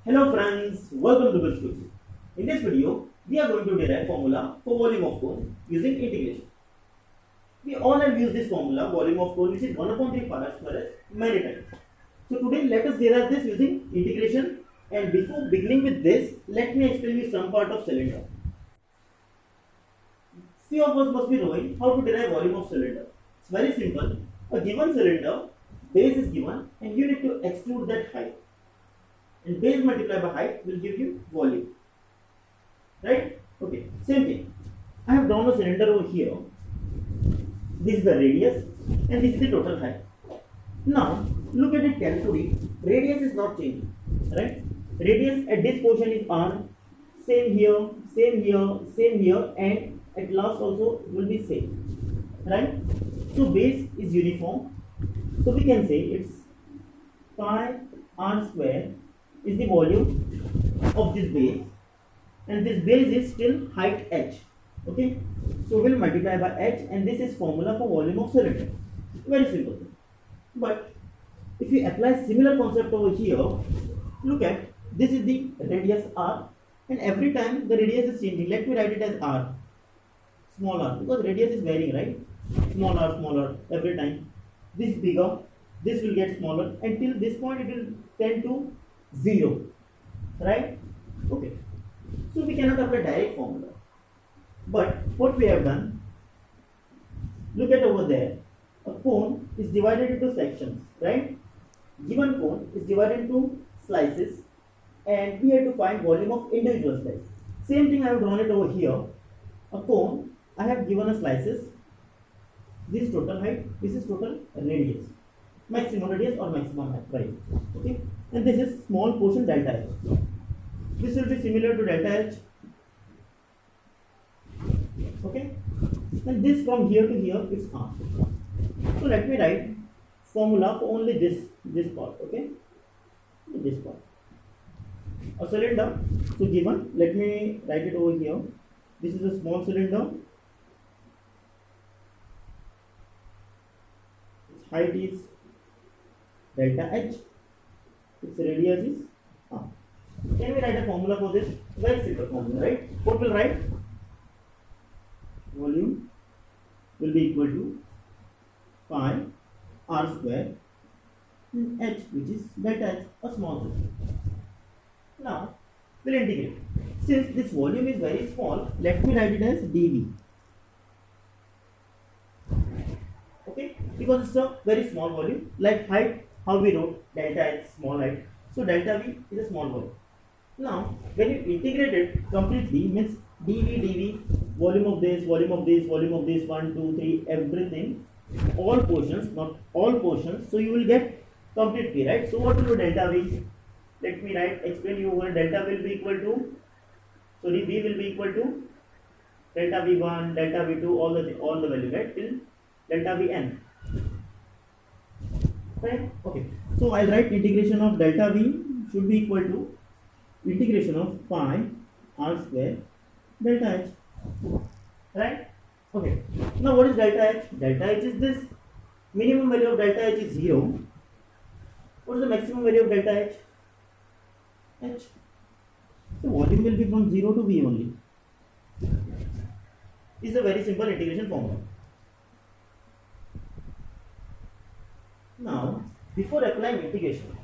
Hello friends, welcome to Good Schools. In this video, we are going to derive formula for volume of cone using integration. We all have used this formula, volume of cone, which is 1 upon 3 pi r square many times. So today let us derive this using integration, and before beginning with this, let me explain you some part of cylinder. Few of us must be knowing how to derive volume of cylinder. It's very simple. A given cylinder, base is given and you need to extrude that height. And base multiplied by height will give you volume. Right? Okay, same thing. I have drawn a cylinder over here. This is the radius and this is the total height. Now, look at it carefully. Radius is not changing. Right? Radius at this portion is r. Same here, same here, same here, and at last also will be same. Right? So base is uniform. So we can say it's pi r square is the volume of this base, and this base is still height h. Okay, so we'll multiply by h, and this is formula for volume of cylinder. Very simple. But if we apply similar concept over here, look at this is the radius r, and every time the radius is changing. Let me write it as r, small r, because radius is varying, right? Small r every time. This bigger, this will get smaller, until this point it will tend to 0, right? Okay, so we cannot apply direct formula, but what we have done, look at over there, a cone is divided into sections, right? Given cone is divided into slices, and we have to find volume of individual slice. Same thing I have drawn it over here. A cone, I have given a slices, this is total height, this is total radius, maximum radius or maximum height, right? Okay, and this is small portion delta h. This will be similar to delta h. Okay, and this from here to here it's r. So let me write formula for only this part. Okay, this part. A cylinder. So given, let me write it over here. This is a small cylinder. Its height is delta h. Its radius is r. Can we write a formula for this? Very simple formula, right? What will write? Volume will be equal to pi r square h, which is delta h, a small thing. Now we'll integrate. Since this volume is very small, let me write it as dv. Okay, because it's a very small volume, like height, how we wrote delta h, small height. So delta v is a small volume. Now, when you integrate it completely, means dv, volume of this, volume of this, volume of this, 1, 2, 3, everything, all portions, not all portions, so you will get complete v, right? So what will be delta v? Let me explain you over. Delta will be equal to, sorry, v will be equal to delta v1, delta v2, all the value, right, till delta vn. Right? Okay. So I'll write integration of delta v should be equal to integration of pi r square delta h. Right? Okay. Now what is delta h? Delta h is this. Minimum value of delta h is 0. What is the maximum value of delta h? H. So volume will be from 0 to v only. This is a very simple integration formula. Now, before applying integration,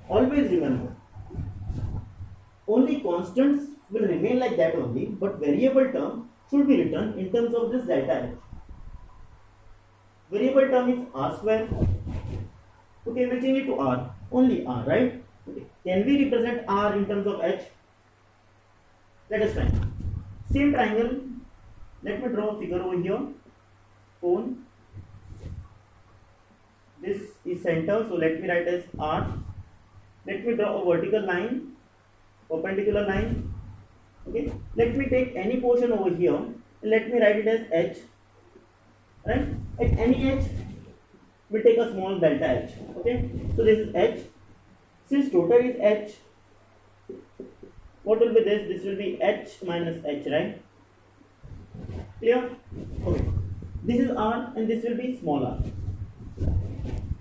always remember, only constants will remain like that only, but variable term should be written in terms of this delta h. Variable term is r square. Okay, we'll change it to r, only r, right? Okay. Can we represent r in terms of h? Let us try. Same triangle. Let me draw a figure over here. Cone. This is center, so let me write as r. Let me draw a vertical line, perpendicular line. Okay. Let me take any portion over here and let me write it as h. Right? At any h, we'll take a small delta h. Okay. So this is h. Since total is h, what will be this? This will be h minus h, right? Clear? Okay. This is r and this will be small r.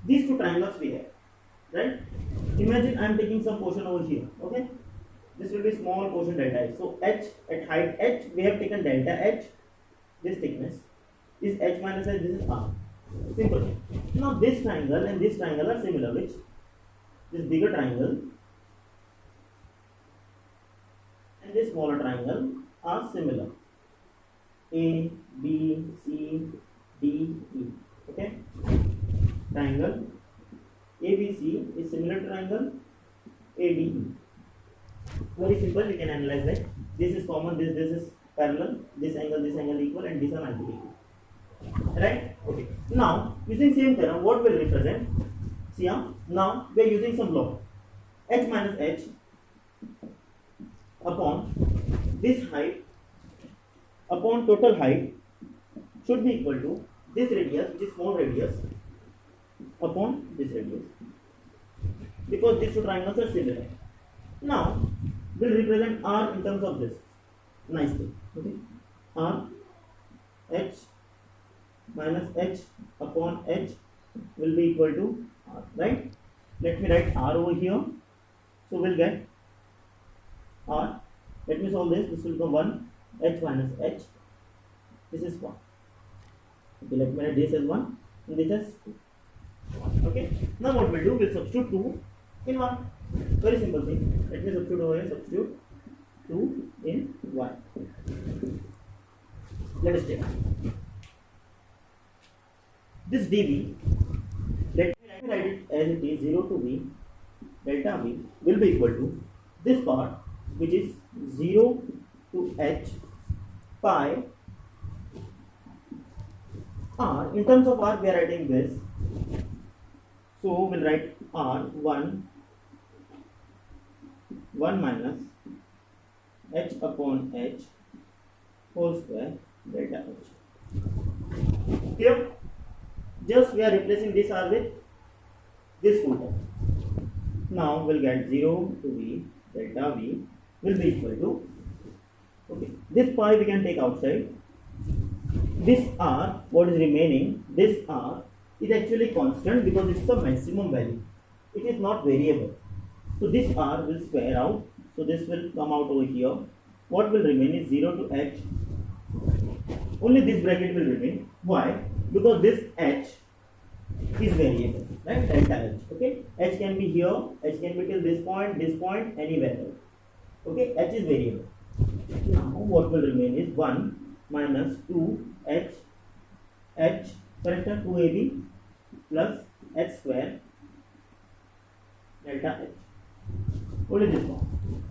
These two triangles we have. right? Imagine I am taking some portion over here, okay? This will be small portion delta h. So h at height h, we have taken delta h. This thickness is h minus h. This is r. Simple. Now this triangle and this triangle are similar, which this bigger triangle and this smaller triangle are similar. A, B, C, D, E. Okay. Triangle ABC is similar to triangle ADE. Very simple. You can analyze that. This is common. This is parallel. This angle equal, and these are 90 degree. Right? Okay. Now using same theorem, what will represent? See now we are using some law. H minus h upon this height upon total height should be equal to this radius, which is small radius, upon this radius, because these two triangles are similar. Now we'll represent r in terms of this nicely. Okay, r h minus h upon h will be equal to r, right? Let me write r over here. So we'll get r. Let me solve this. This will become 1 h minus h. This is 1. Okay, let me write this as 1 and this as 2. Okay. Now what we'll do, we'll substitute 2 in 1. Very simple thing. Let me substitute over here. Substitute 2 in 1. Let us take this dv. Let me write it as it is. 0 to v delta v will be equal to this part, which is 0 to h pi r. In terms of r, we are writing this. So we'll write r 1 minus h upon h whole square delta h. Here, just we are replacing this r with this full term. Now we'll get 0 to v delta v will be equal to, okay, this pi we can take outside. This r, what is remaining, this r is actually constant because it's the maximum value. It is not variable. So this r will square out. So this will come out over here. What will remain is 0 to h. Only this bracket will remain. Why? Because this h is variable, right? Delta h. Okay, h can be here, h can be till this point, anywhere else. Okay, h is variable. Now what will remain is 1 minus 2h correct, 2ab plus h square delta h. Only this one.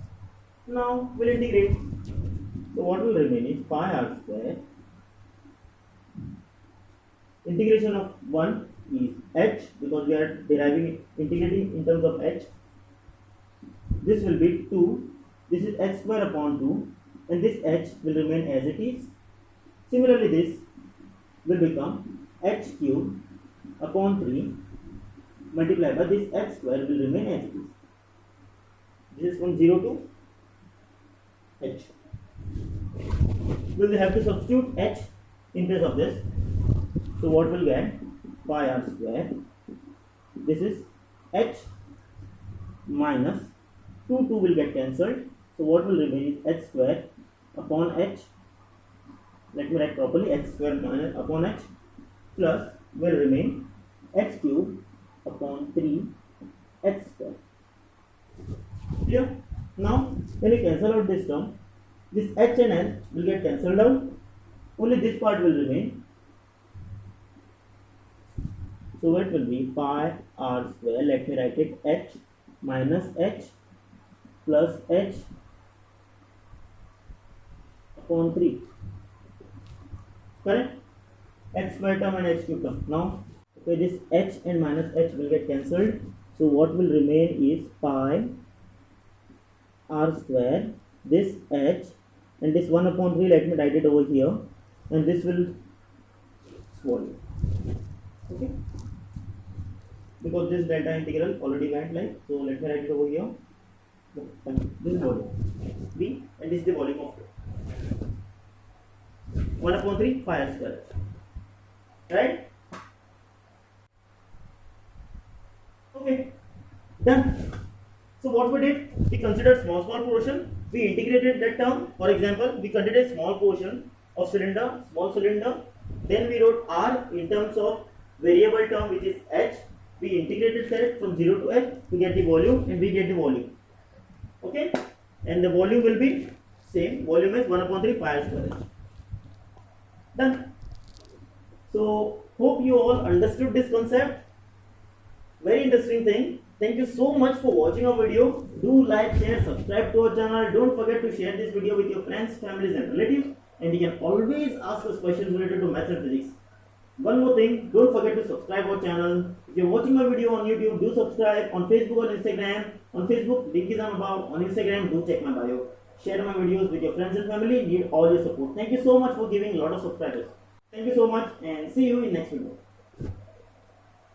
Now we'll integrate. So what will remain is pi r square. Integration of 1 is h, because we are deriving integrating in terms of h. This will be 2. This is h square upon 2, and this h will remain as it is. Similarly, this will become h cube upon 3 multiplied by this h square will remain as it is. This is from 0 to h. We will have to substitute h in place of this. So what will get? Pi r square. This is h minus 2 will get cancelled. So what will remain is h square upon h. Let me write properly. H square minus upon h plus will remain h cube upon 3 h square. Clear? Now when you cancel out this term, this h and h will get cancelled out. Only this part will remain. So what will be pi r square? Let me write it h minus h plus h upon 3. Correct? H square term and h cube term. Now, okay, this h and minus h will get cancelled. So what will remain is pi r square, this h, and this 1 upon 3. Let me write it over here, and this will swallow. Okay, because this delta integral already went like so. Let me write it over here. This is volume v, and this is the volume of 1 upon 3 pi r square, right? Okay, Done. So what we did, we considered small portion, we integrated that term. For example, we considered small portion of cylinder, small cylinder, then we wrote R in terms of variable term which is H. We integrated that from 0 to H to get the volume, and we get the volume. Okay, and the volume will be same, volume is 1 upon 3 pi r square. Done. So hope you all understood this concept. Very interesting thing. Thank you so much for watching our video. Do like, share, subscribe to our channel. Don't forget to share this video with your friends, families and relatives. And you can always ask us questions related to maths and physics. One more thing, don't forget to subscribe our channel. If you're watching my video on YouTube, do subscribe. On Facebook or Instagram. On Facebook, link is on above. On Instagram, do check my bio. Share my videos with your friends and family. Need all your support. Thank you so much for giving a lot of subscribers. Thank you so much and see you in next video.